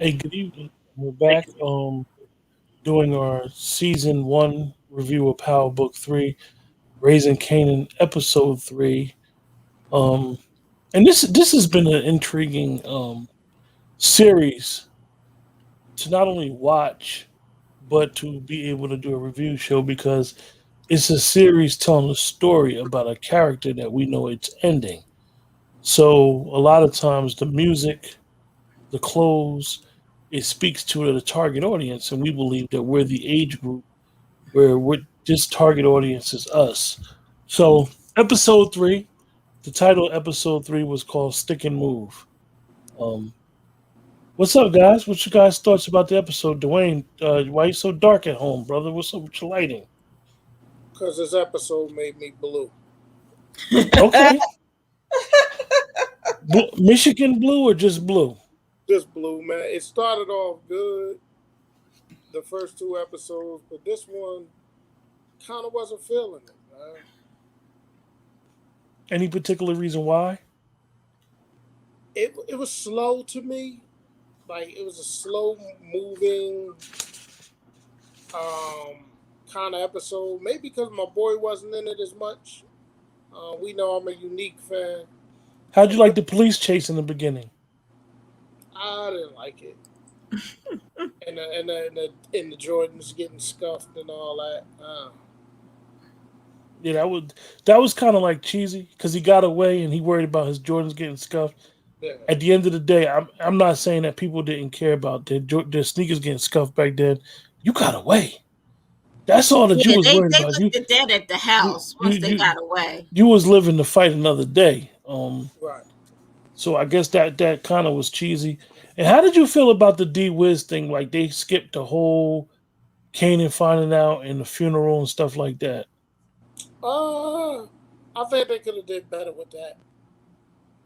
Hey, good evening. We're back doing our season one review of Power Book 3, Raising Kanan, episode 3. Um, and this has been an intriguing series to not only watch, but to be able to do a review show because it's a series telling a story about a character that we know it's ending. So a lot of times the music, the clothes, it speaks to the target audience, and we believe that we're the age group where this target audience is us. So episode 3, the title of episode 3 was called Stick and Move. Um, what's up, guys? What's your guys' thoughts about the episode? Dwayne, why you so dark at home, brother? What's up with your lighting? Because this episode made me blue. Okay, Michigan blue or just blue? Just blue, man. It started off good, the first two episodes, but this one kind of wasn't feeling it, man. Any particular reason why? It was slow to me. Like, it was a slow moving um, kind of episode. Maybe because my boy wasn't in it as much. We know I'm a unique fan. How'd you like the police chase in the beginning? I didn't like it. And the Jordans getting scuffed and all that. Yeah, that was kind of like cheesy because he got away and he worried about his Jordans getting scuffed. Yeah. At the end of the day, I'm not saying that people didn't care about their sneakers getting scuffed back then. You got away. That's all that you Yeah, was they worried about. left it dead at the house You once they you got away. you was living to fight another day. Right. So I guess that kind of was cheesy. And how did you feel about the D Wiz thing? Like they skipped the whole Kanan finding out and the funeral and stuff like that. I think they could have did better with that.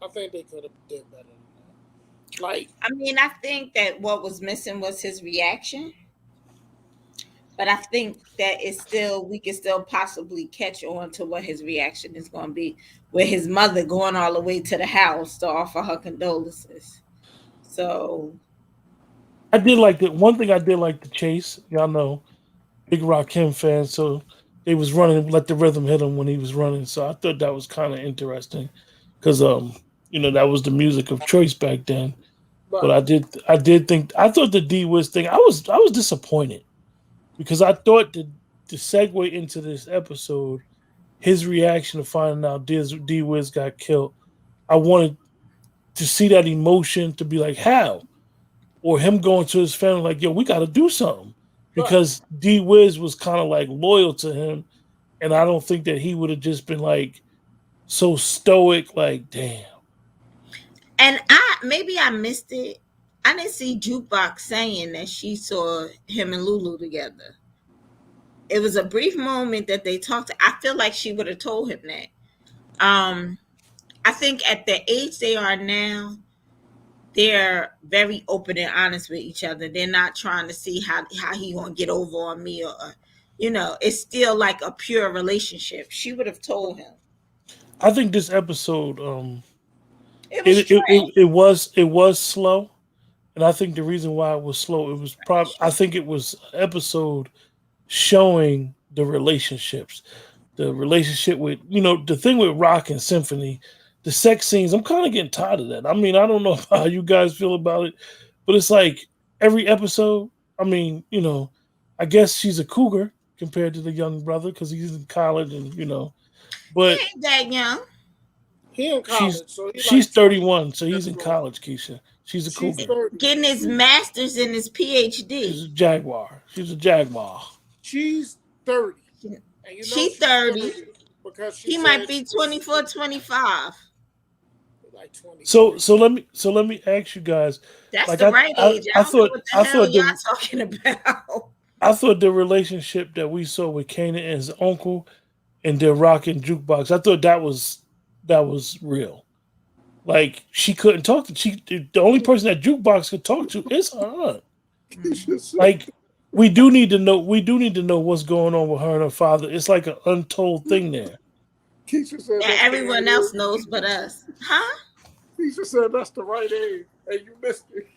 I think they could have did better than that. Like, I mean, I think that what was missing was his reaction, but I think that we can still possibly catch on to what his reaction is going to be with his mother going all the way to the house to offer her condolences. So I did like that. One thing I did like the chase. Y'all know, big Rakim fan, so they was running, let the rhythm hit him when he was running. So I thought that was kind of interesting because that was the music of choice back then. But but I thought the D Wiz thing. I was disappointed because I thought that the segue into this episode, his reaction to finding out D Wiz got killed. I wanted to see that emotion to be like how, or him going to his family like, yo, we got to do something but because D Wiz was kind of like loyal to him, and I don't think that he would have just been like so stoic, like damn. and maybe I missed it. I didn't see Jukebox saying that she saw him and Lulu together. It was a brief moment that they talked. I feel like she would have told him that. Um, I think at the age they are now, they're very open and honest with each other. They're not trying to see how he gonna get over on me or it's still like a pure relationship. She would have told him. I think this episode, It was it it, strange. it, it was it was slow, and I think the reason why it was slow, it was probably I think it was an episode showing the relationship with the thing with rock and symphony, the sex scenes. I'm kind of getting tired of that. I mean, I don't know how you guys feel about it, but it's like every episode. I mean, I guess she's a cougar compared to the young brother because he's in college, and He but ain't that young. he in she's college, so he she's like 20. 31, so he's That's in cool. college. Keisha, she's a She's cougar. 30. Getting his master's and his She's a PhD. jaguar. She's a jaguar. She's 30. And She she's 30. 30 because she He said might be this is 24, 25. like 23. So let me ask you guys. That's Like the right age. I I don't know thought what the I hell thought y'all the talking about. I thought the relationship that we saw with Kanan and his uncle and their rocking jukebox. I thought that was real. Like she couldn't talk to the only person that jukebox could talk to is her aunt. Keisha said, Like we do need to know what's going on with her and her father. It's like an untold thing there. Keisha said And that's the right everyone else age. knows but us. Huh? Keisha said that's the right age. And you missed it.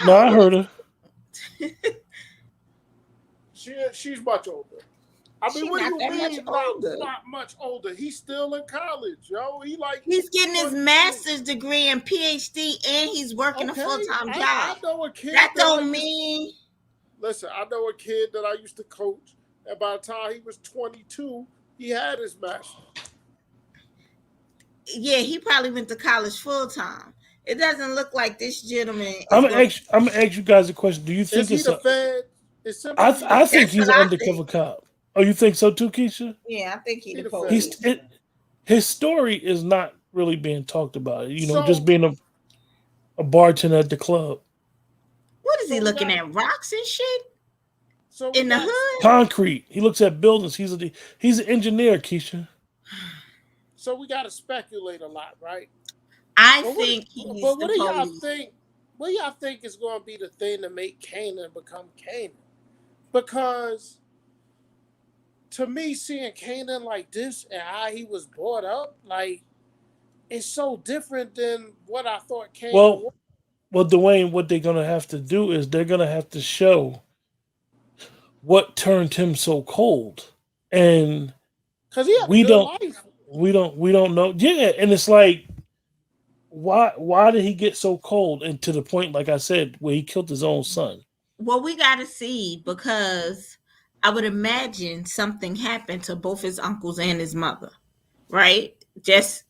No, How I old heard her. She's much older. I mean, She what do not you that much mean older. not much older? He's still in college, yo. He like He's getting his 22. master's degree and PhD, and he's working a Okay, full-time I job. know a kid That that I don't used. mean Listen, I know a kid that I used to coach, and by the time he was 22, he had his master's. yeah, he probably went to college full-time. It doesn't look like this gentleman I'm is gonna going. ask. I'm gonna ask you guys a question. Do you Is think he it's the a? Fed? It's simply the I think That's Fed. he's what an I undercover think. cop. Oh, you think so too, Keisha? Yeah, I think he He the the Fed. police. His story is not really being talked about. You know, just So, being a bartender at the club. What is he so we looking got, at? Rocks and shit so we in the got to hood? Concrete. He looks at buildings. He's an engineer, Keisha. so we got to speculate a lot, right? I But what? think he's But the what do y'all police. think? What do y'all think is going to be the thing to make Kanan become Kanan? Because to me, seeing Kanan like this and how he was brought up, like it's so different than what I thought Kanan was. Well, Dwayne, what they're gonna have to do is they're gonna have to show what turned him so cold, and Because he had a we good don't, life. we don't know. Yeah, and it's like, why did he get so cold, and to the point, like I said, where he killed his own son? Well, we got to see because I would imagine something happened to both his uncles and his mother, right? Just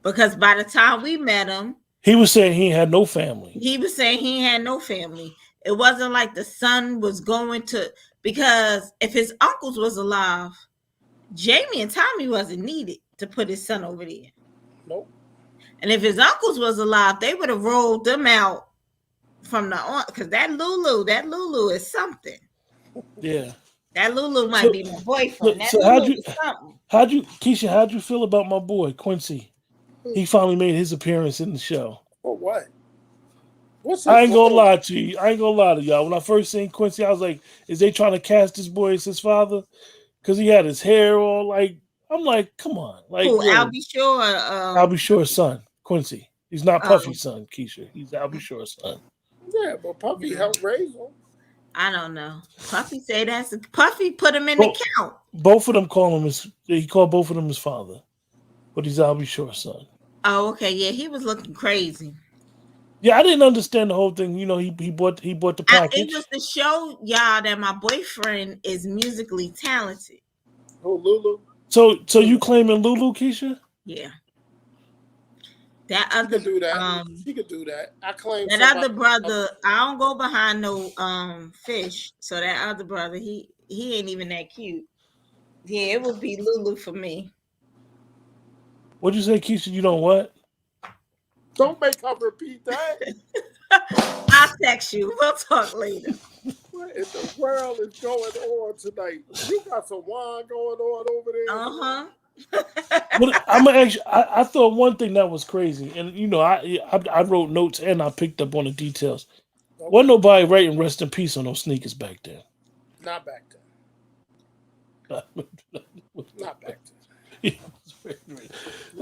because by the time we met him, He was saying he had no family. he was saying he had no family. It wasn't like the son was going to, because if his uncles was alive, Jamie and Tommy wasn't needed to put his son over there. Nope. And if his uncles was alive, they would have rolled them out from the on, because that Lulu is something. Yeah. That Lulu might be my boyfriend. That So Lulu is something. Keisha, how'd you feel about my boy Quincy? He finally made his appearance in the show. For what? What's his I ain't gonna role? lie to you. I ain't gonna lie to y'all. When I first seen Quincy, I was like, "Is they trying to cast this boy as his father?" Because he had his hair all like. I'm like, come on, like, Who? really? I'll be sure. I'll be sure, son, Quincy. He's not Puffy's son, Keisha. He's I'll be sure, son. Yeah, but Puppy helped raise him. I don't know. Puffy say Puffy put him in Well, the count. Both of them call him his. He called both of them his father, but he's I'll be sure, son. Oh, okay. Yeah, he was looking crazy. Yeah, I didn't understand the whole thing. You know, he bought the package. It was to show y'all that my boyfriend is musically talented. Oh, Lulu. So you claiming Lulu, Keisha? Yeah. That She other could do that. She could do that. I claim that other brother, I don't go behind no fish. So that other brother, he ain't even that cute. Yeah, it would be Lulu for me. What'd you say, Keisha? You don't what? Don't make her repeat that. I'll text you. We'll talk later. What in the world is going on tonight? You got some wine going on over there. But I'm gonna actually, I thought one thing that was crazy, and you know, I wrote notes and I picked up on the details. Okay. Wasn't nobody writing "rest in peace" on those sneakers back then. Not back then. Not back then.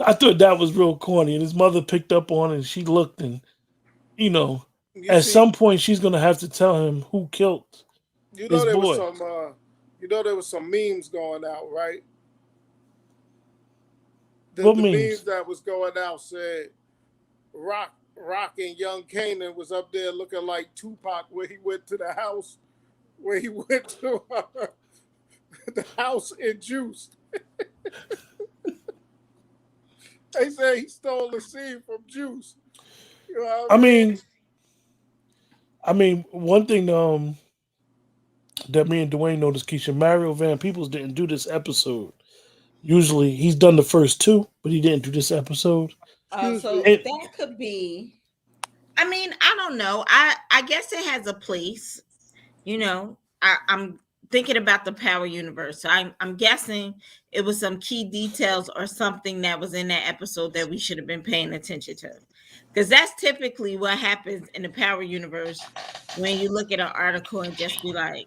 I thought that was real corny, and his mother picked up on it. And she looked, and you know, some point she's gonna have to tell him who killed you know his there boy. was some. You know there was some memes going out, right? What the memes? memes that was going out said Rock and young Kanan was up there looking like Tupac where he went to the house, where he went to the house in Juice. They say he stole the scene from Juice. You know what I mean, one thing that me and Dwayne noticed, Keisha, Mario Van Peebles didn't do this episode. Usually he's done the first two, but he didn't do this episode. So that could be. I mean, I don't know. I guess it has a place. You know, I'm thinking about the Power Universe. So I'm guessing it was some key details or something that was in that episode that we should have been paying attention to. Because that's typically what happens in the Power Universe when you look at an article and just be like,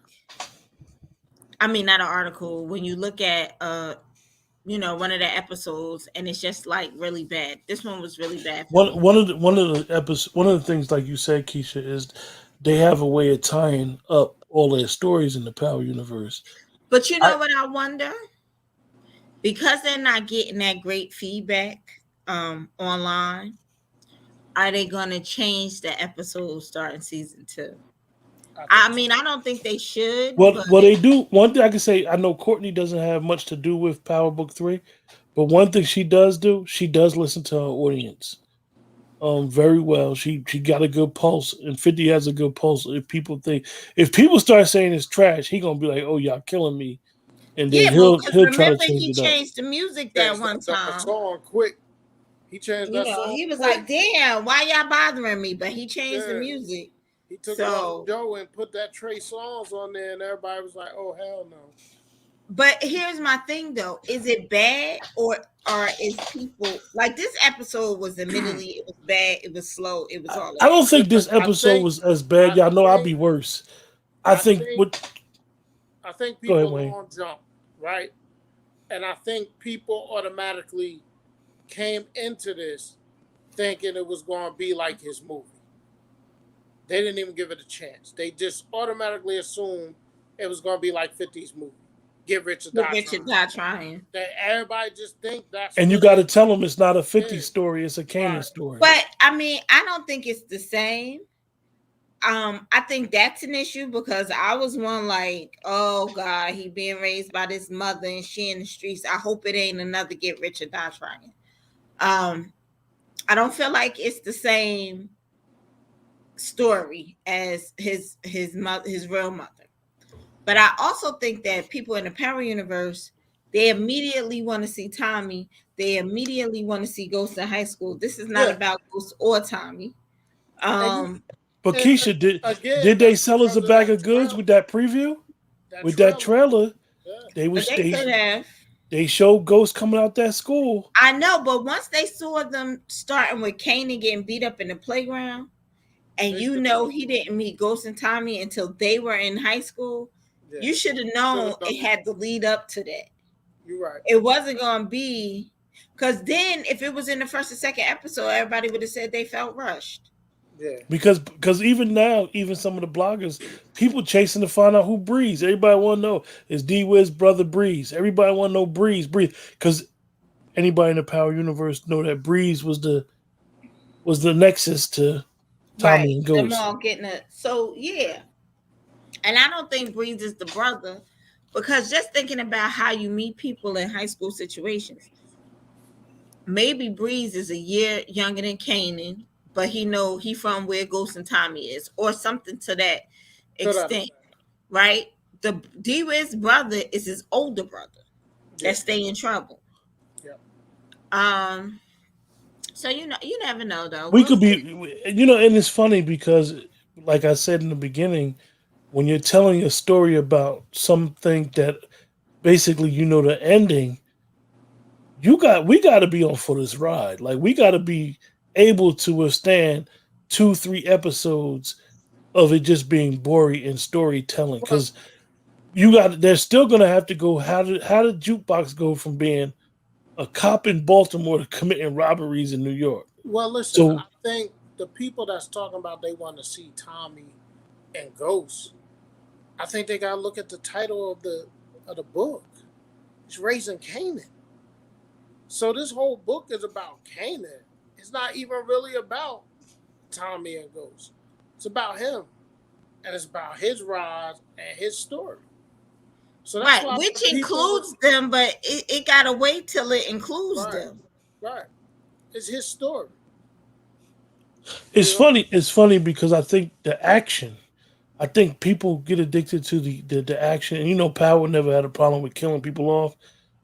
I mean, not an article. When you look at one of the episodes and it's just like really bad. This one was really bad. One of the things, like you said, Keisha, is they have a way of tying up all their stories in the Power universe. But you I know what I wonder? Because they're not getting that great feedback online, are they going to change the episode starting season 2? I I think so. mean, I don't think they should, well, but well, they do. One thing I can say, I know Courtney doesn't have much to do with Power Book 3, but one thing she does do, she does listen to her audience. Very well. She got a good pulse, and 50 has a good pulse. If people start saying it's trash, he gonna be like, "Oh, y'all killing me," and then yeah, well, because he'll try to remember change he it up. changed the music that Changed one the time. song quick. He changed You that know, song he was quick. like, "Damn, why y'all bothering me?" But he changed the Yeah. music. He took it off So, Joe and put that Trey Songs on there, and everybody was like, "Oh hell no!" but here's my thing though: is it bad, or is people like this episode was admittedly it was bad, it was slow, it was all I that. don't think this Listen, episode was as bad. I Y'all know I'll be think, worse. I I think think, what. I think Go ahead, people Wayne. on jump right, and I think people automatically came into this thinking it was going to be like his movie. They didn't even give it a chance. They just automatically assumed it was going to be like 50's movie, Get Rich or Get Die Richard Trying. not trying. That everybody just think that's And you what got to it tell them it's not a 50 is. story; it's a Kanan Right. story. But I mean, I don't think it's the same. I think that's an issue because I was one like, oh God, he being raised by this mother and she in the streets. I hope it ain't another Get Rich or Die Trying. Um, I don't feel like it's the same story as his mother, his real mother. But I also think that people in the Power universe, they immediately want to see Tommy. They immediately want to see Ghost in high school. This is not Yeah, about Ghost or Tommy. and you Um, But and Keisha, again, did they that's sell us a because of bag that of goods trailer. with that preview? That With that trailer. trailer, Yeah. they but was they could have. they showed Ghost coming out that school. I know, but once they saw them starting with Kanan getting beat up in the playground, and They you should know have. he didn't meet Ghost and Tommy until they were in high school, Yeah. you should have Should known have done it it. had to lead up to that. You're right. It wasn't gonna be because then if it was in the first and second episode, everybody would have said they felt rushed. Yeah. Because even now, even some of the bloggers, people chasing to find out who Breeze. Everybody want to know is D Wiz brother Breeze. Everybody want to know Breeze. Because anybody in the Power universe know that Breeze was the nexus to Right. Tommy and Them Ghost. all getting it. So yeah. And I don't think Breeze is the brother because just thinking about how you meet people in high school situations, maybe Breeze is a year younger than Kanan, but he know he from where Ghost and Tommy is, or something to that To that extent, effect. right? The D-Wiz brother is his older brother Yeah. that stay in trouble. Yeah. Um, so you never know though. We We'll could see. be, and it's funny because, like I said in the beginning, when you're telling a story about something that basically the ending, we got to be on for this ride. Like we got to be able to withstand 2-3 episodes of it just being boring in storytelling Well, because they're still gonna have to go. How did Jukebox go from being a cop in Baltimore to committing robberies in New York? well, listen. So I think the people that's talking about they want to see Tommy and Ghost. I think they gotta look at the title of the book. It's Raising Canaan. So this whole book is about Canaan. It's not even really about Tommy and Ghost. It's about him, and it's about his rise and his story. So that's Right, why which when people, includes them, but it gotta wait till it includes right, them. right, it's his story. it's You know, funny. It's funny because I think the action. I think people get addicted to the action. And Power never had a problem with killing people off.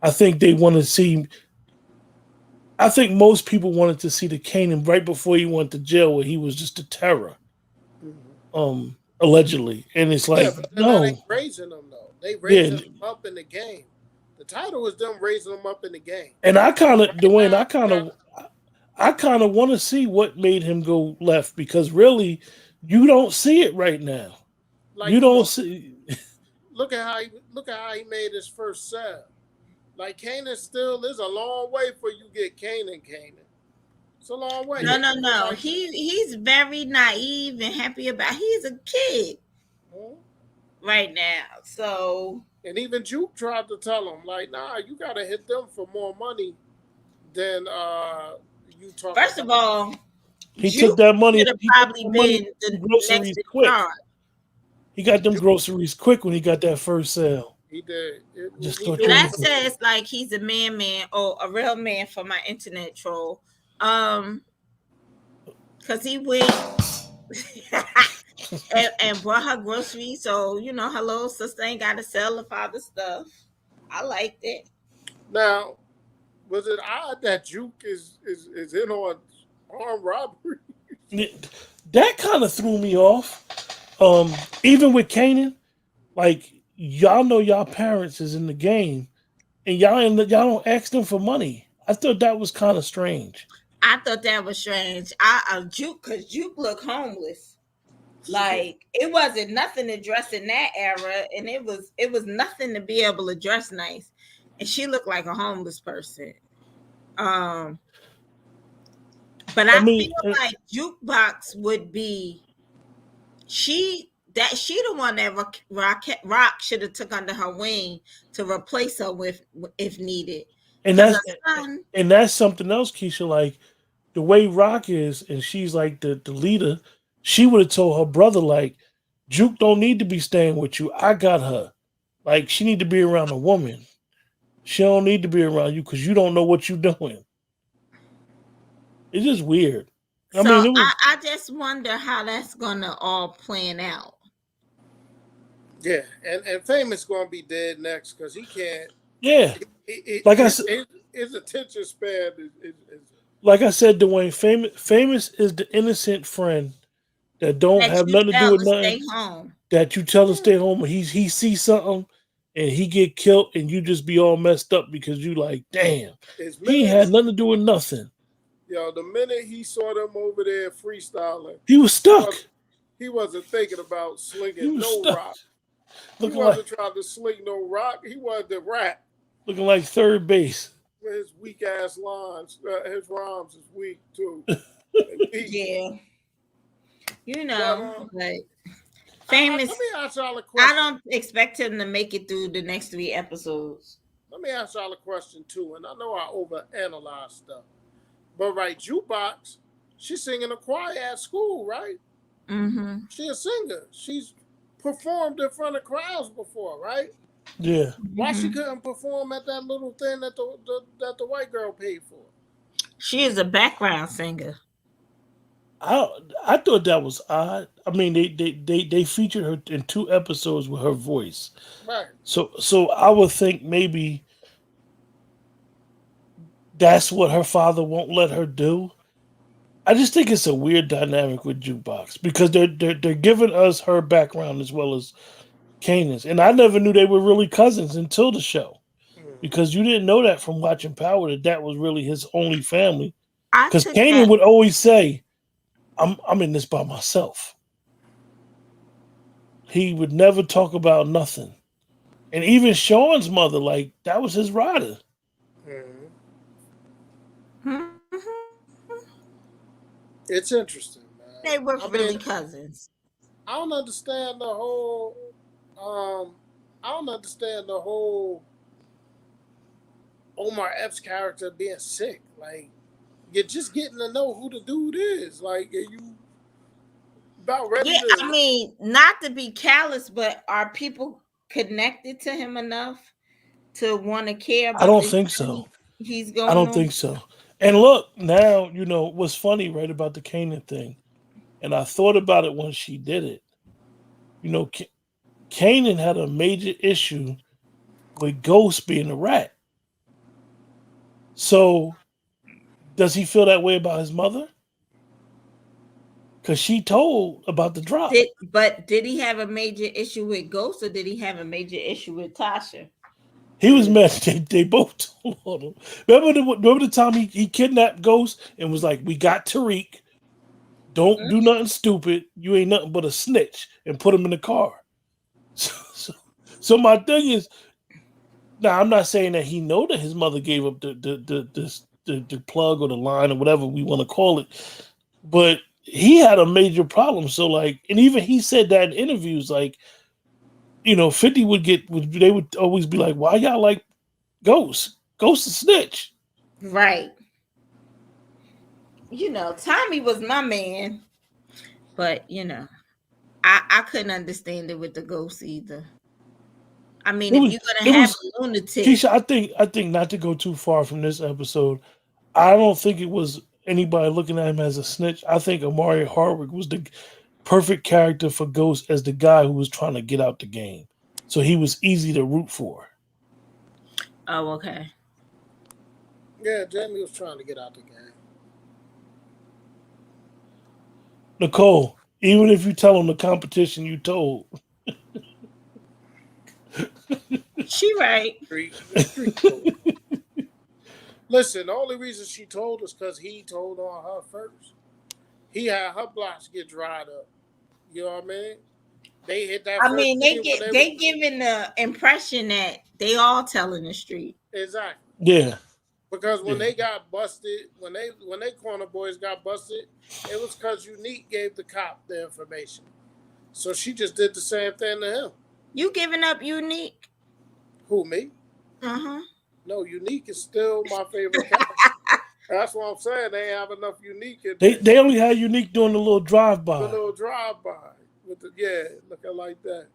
I think they want to see. I think most people wanted to see the Kanan right before he went to jail, where he was just a terror, mm-hmm. allegedly. And it's Yeah, like, but then that ain't no, raising them though. They yeah. raising them up in the game. The title is them raising them up in the game. And I kind of, Right Dwayne, now, you got I kind of want to see what made him go left because really, you don't see it right now. like You don't see. look at how he made his first sale. Like Canaan still is a long way for you get Canaan. It's a long way. No, They no, do it no. like that. He's very naive and happy about. He's a kid Mhm. right now. So And even Juke tried to tell him, like, nah, you gotta hit them for more money than you talking first about. of all, He took Juke that money. should have He took probably that money been for the next groceries in quick. charge. He got them Juke, groceries quick when he got that first sale. he did. Just He thought knew you it That was. was says like he's a man or a real man for my internet troll. Um, because he went and brought her groceries. So her little sister ain't got to sell the father stuff. I liked it. now. Was it odd that Juke is in on armed robbery? That kind of threw me off. Even with Kanan, like y'all know y'all parents is in the game, and y'all don't ask them for money. I thought that was kind of strange. I thought that was strange. I Juke because Juke looked homeless. Like it wasn't nothing to dress in that era, and it was nothing to be able to dress nice, and she looked like a homeless person. Um, but I I mean, feel like Jukebox would be she the one that Rock should have took under her wing to replace her with if needed, and because that's her son. and that's something else, Keisha. Like the way Rock is, and she's like the leader. She would have told her brother like, Juke don't need to be staying with you. I got her. Like she need to be around a woman. She don't need to be around you because you don't know what you're doing. It's just weird. I So mean, it was I just wonder how that's gonna all plan out. Yeah, and Famous gonna be dead next because he can't. yeah. It, Like I said, his attention span is Dwayne, famous is the innocent friend that don't That have you nothing to do tell with to nothing. stay home. That you tell to yeah. stay home, and he sees something, and he get killed, and you just be all messed up because you like, damn, His he ain't minute, had nothing to do with nothing. the minute he saw them over there freestyling, He was he stuck. was he wasn't thinking about He slinging was no stuck, rock. He looking like wasn't trying to sling no rock. He wanted to rap looking like third base. with his weak ass lines. His rhymes is weak too. They weak. Yeah, But but let famous. me ask y'all a I question. don't expect him to make it through the next 3 episodes. Let me ask y'all a question too. And I know I overanalyze stuff, but right, Jukebox, she's singing a choir at school, right? Mm-hmm. She a singer. She's performed in front of crowds before, right? Yeah, Why she Mm-hmm. couldn't perform at that little thing that the white girl paid for? She is a background singer. I I thought that was odd. I mean, they featured her in 2 episodes with her voice. Right. So I would think maybe that's what her father won't let her do. I just think it's a weird dynamic with Jukebox because they're giving us her background as well as Kanan's, and I never knew they were really cousins until the show Mm-hmm. because you didn't know that from watching Power that was really his only family. I Because took Kanan that. would always say, I'm in this by myself." He would never talk about nothing, and even Sean's mother, like that was his rider. Mm-hmm. Mhm. It's interesting, man. They were I really mean, cousins. I don't understand the whole. Um, I don't understand the whole Omar Epps character being sick. Like, you're just getting to know who the dude is. Like, are you about ready Yeah, to? I mean, not to be callous, but are people connected to him enough to want to care I about don't the think journey so. he's I going don't on? think so. And look, now you know what's funny, right, about the Kanan thing. And I thought about it when she did it. You know, Kanan had a major issue with Ghost being a rat. So does he feel that way about his mother? Because she told about the drop. Did he have a major issue with Ghost or did he have a major issue with Tasha? He was mad. They both told on him. Remember the time he kidnapped Ghost and was like, "We got Tariq. Don't do nothing stupid. You ain't nothing but a snitch," and put him in the car. So my thing is, now I'm not saying that he know that his mother gave up the the plug or the line or whatever we want to call it. But he had a major problem. So like, and even he said that in interviews, like, 50 they would always be like, why y'all like Ghost? Ghost is snitch. Right. Tommy was my man, but I couldn't understand it with the ghost either. I mean, It if was you're gonna it have was a lunatic, Keisha, I think not to go too far from this episode, I don't think it was anybody looking at him as a snitch. I think Amari Hardwick was the perfect character for Ghost as the guy who was trying to get out the game. So he was easy to root for. oh, okay. Yeah, Jamie was trying to get out the game. Nicole, even if you tell him the competition you told. She right. The street told. Listen, the only reason she told us because he told on her first. He had her blocks get dried up. You know what I mean? They hit that I first mean, scene when they giving the impression that they all telling the street. Exactly. Yeah. Because when they got busted, when they corner boys got busted, it was because Unique gave the cop the information. So she just did the same thing to him. You giving up Unique? Who, me? Uh-huh. No, Unique is still my favorite character. That's what I'm saying. They ain't have enough Unique in They there. they only had Unique doing the little drive The by. little drive-by. With looking like that.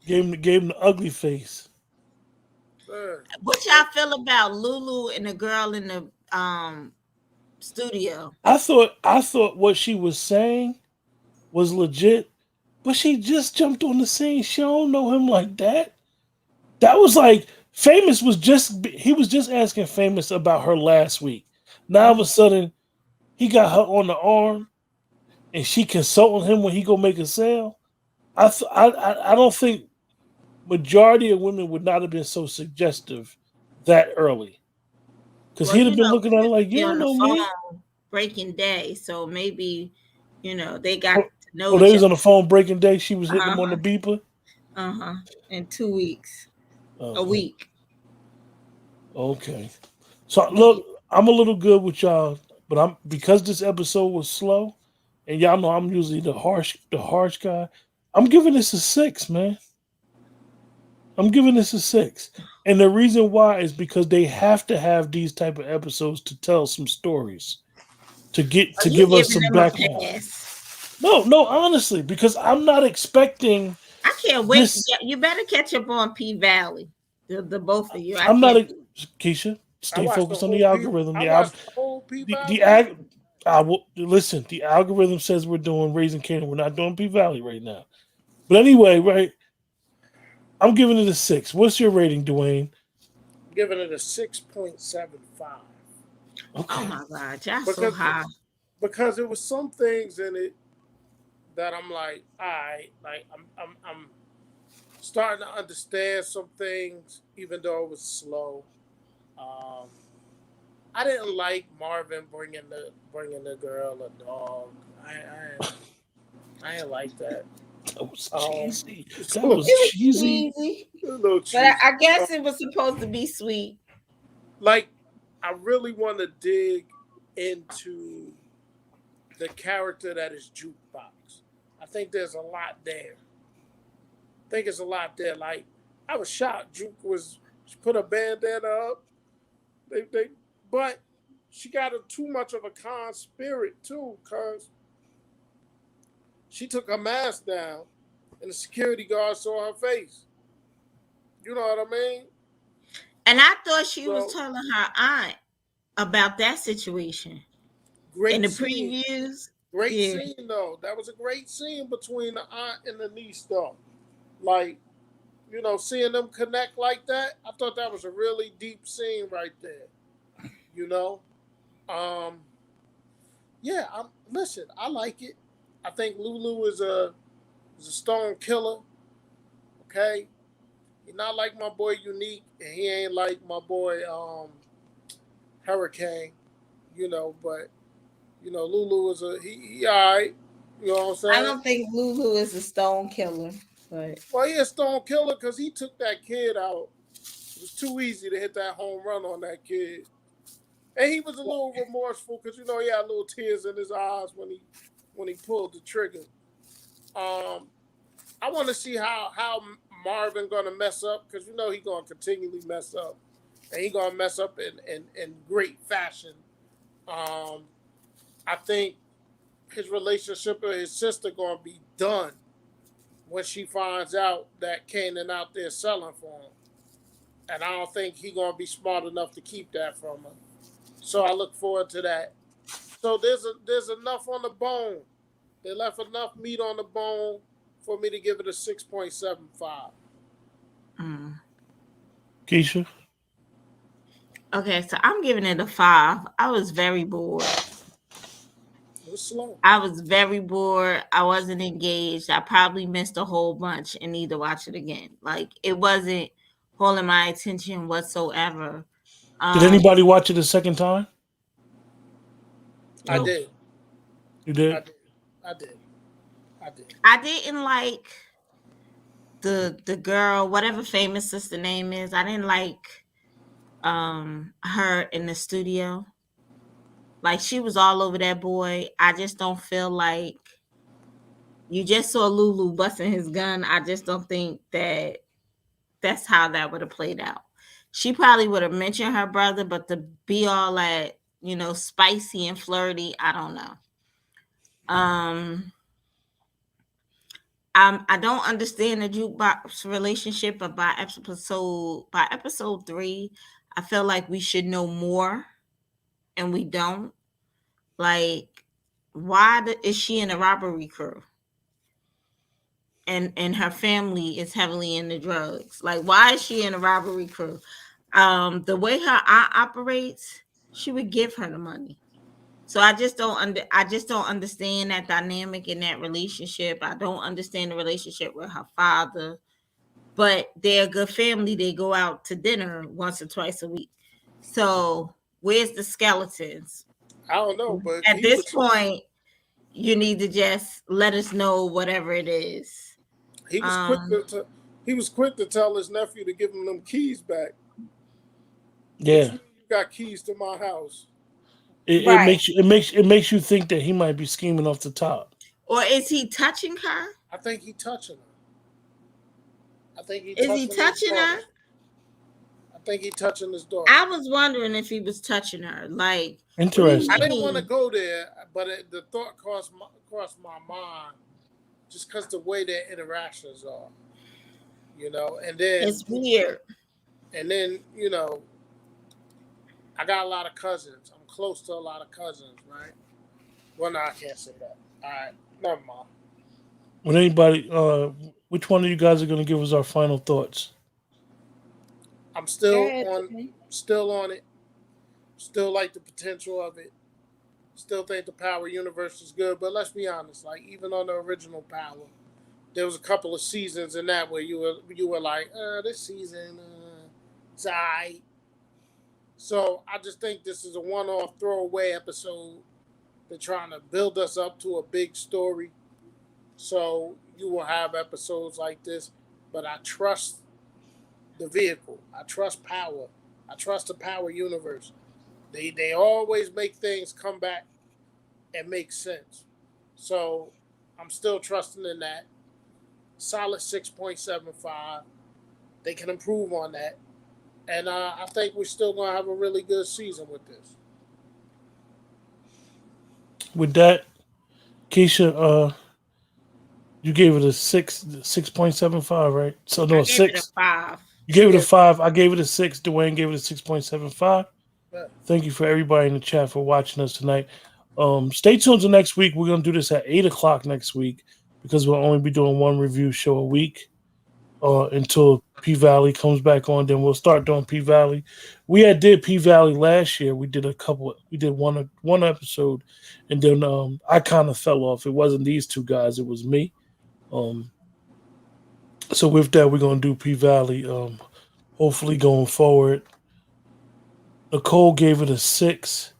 Gave him the ugly face. What y'all feel about Lulu and the girl in the studio? I thought what she was saying was legit, but she just jumped on the scene. She don't know him like that. That was like Famous was he was just asking Famous about her last week. Now all of a sudden he got her on the arm and she consulting him when he go make a sale. I don't think majority of women would not have been so suggestive that early. Because he'd have been looking at her like, you don't know me. Breaking day, so maybe they got to know. Oh, they was on the phone breaking day. She was hitting him on the beeper. In 2 weeks, a week. Okay, so look, I'm a little good with y'all, but because this episode was slow, and y'all know I'm usually the harsh guy. I'm giving this a 6, man. I'm giving this a 6, and the reason why is because they have to have these type of episodes to tell some stories, to give us some background. No, honestly, because I'm not expecting. I can't wait. You better catch up on P Valley, the both of you. I'm not Keisha. Stay focused on the algorithm. Listen. The algorithm says we're doing Raising Kanan. We're not doing P Valley right now. But anyway, right? I'm giving it a 6. What's your rating, Dwayne? I'm giving it a 6.75. Okay. Oh my God, that's so high. Because there was some things in it that I'm like, all right, like I'm starting to understand some things, even though it was slow. I didn't like Marvin bringing the girl a dog. I didn't like that. That was cheesy. That was cheesy. A little cheesy. But I guess it was supposed to be sweet. Like, I really want to dig into the character that is Jukebox. I think there's a lot there. Like, I was shocked. She put a bandana up. But she got too much of a con spirit too, cause she took her mask down, and the security guard saw her face. You know what I mean? And I thought she was telling her aunt about that situation. In the previews. Great scene, though. That was a great scene between the aunt and the niece, though. Like, seeing them connect like that, I thought that was a really deep scene right there. Listen, I like it. I think Lulu is a stone killer. Okay? He's not like my boy Unique, and he ain't like my boy Hurricane, but Lulu is he all right. You know what I'm saying? I don't think Lulu is a stone killer, but he a stone killer because he took that kid out. It was too easy to hit that home run on that kid. And he was a little remorseful because he had little tears in his eyes when he pulled the trigger. Um, I want to see how Marvin gonna mess up because he gonna continually mess up, and he gonna mess up in great fashion. Um, I think his relationship with his sister gonna be done when she finds out that Kanan out there selling for him, and I don't think he gonna be smart enough to keep that from her. So I look forward to that. So there's enough on the bone. They left enough meat on the bone for me to give it a 6.75. Mm. Keisha, Okay, so I'm giving it a 5. I was very bored. It was slow. I was very bored. I wasn't engaged. I probably missed a whole bunch and need to watch it again. Like it wasn't holding my attention whatsoever. did Um, anybody watch it the second time? I nope. Oh, did. you I did. did. I did. I did. I didn't like the girl, whatever famous sister name is. I didn't like her in the studio. Like she was all over that boy. I just don't feel like you just saw Lulu busting his gun. I just don't think that that's how that would have played out. She probably would have mentioned her brother, but to be all that, spicy and flirty, I don't know. Um, I don't understand the jukebox relationship, but by episode 3, I feel like we should know more, and we don't. Like, is she in a robbery crew? And her family is heavily into drugs. Like, why is she in a robbery crew? The way her aunt operates, she would give her the money. So I just don't understand that dynamic in that relationship. I don't understand the relationship with her father. But they're a good family. They go out to dinner once or twice a week. So where's the skeletons? I don't know, but At this point, you need to just let us know whatever it is. he was quick Um, he was quick to tell his nephew to give him them keys back. What Yeah, you mean you got keys to my house? it right. makes you think that he might be scheming off the top. Or is he touching her? I think he touching her. I think he Is he touching his touching daughter. her? I think he touching his daughter. I was wondering if he was touching her. Like, what do you I Interesting. didn't want to mean? go there, but the thought crossed my mind just because the way their interactions are, and then It's weird. and then I got a lot of cousins. I'm close to a lot of cousins, right? Well, no, I can't say that. All right, never mind. When anybody, which one of you guys are going to give us our final thoughts? I'm Good. still on it. Still like the potential of it. Still think the Power universe is good, but let's be honest. Like even on the original Power, there was a couple of seasons in that where you were like, this season, it's alright. So I just think this is a one-off throwaway episode. They're trying to build us up to a big story. So you will have episodes like this, but I trust the vehicle. I trust Power. I trust the Power universe. They always make things come back and make sense. So I'm still trusting in that. Solid 6.75. They can improve on that. And I think we're still going to have a really good season with this. With that, Keisha, you gave it a 6.75, right? So no, I a gave it a 6. 5. You gave it a Yeah, 5. I gave it a 6. Dwayne gave it a 6.75. yeah. Thank you for everybody in the chat for watching us tonight. Stay tuned to next week. We're gonna do this at 8 o'clock next week because we'll only be doing one review show a week until P Valley comes back on. Then we'll start doing P Valley. We had did P Valley last year. We did a couple. We did one episode, and then I kind of fell off. It wasn't these two guys. It was me. Um, so with that, we're gonna do P Valley. Hopefully going forward. Nicole gave it a 6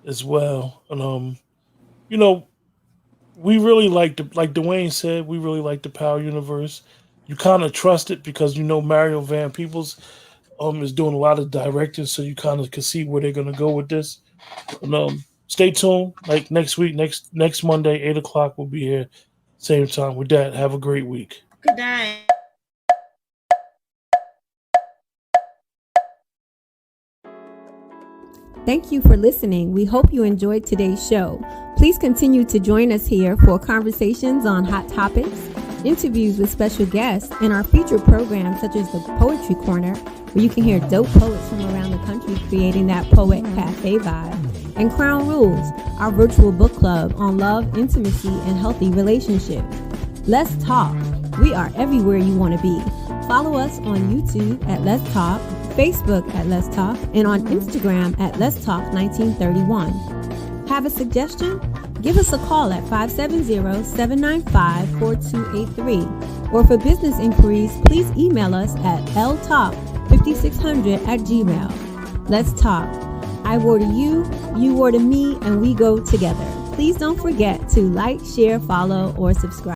as well, and you know, we really like Dwayne said, we really like the Power Universe. You kind of trust it because Mario Van Peebles is doing a lot of directing, so you kind of can see where they're gonna go with this. And, stay tuned. Like next week, next Monday, 8 o'clock, we'll be here, same time. With that, have a great week. Good night. Thank you for listening. We hope you enjoyed today's show. Please continue to join us here for conversations on hot topics, interviews with special guests, and our featured programs such as the Poetry Corner, where you can hear dope poets from around the country creating that Poet Cafe vibe, and Crown Rules, our virtual book club on love, intimacy, and healthy relationships. Let's talk. We are everywhere you want to be. Follow us on YouTube at Let's Talk, Facebook at Let's Talk, and on Instagram at Let's Talk 1931. Have a suggestion? Give us a call at 570-795-4283. Or for business inquiries, please email us at ltalk5600@gmail. Let's talk. I water you, you water me, and we go together. Please don't forget to like, share, follow, or subscribe.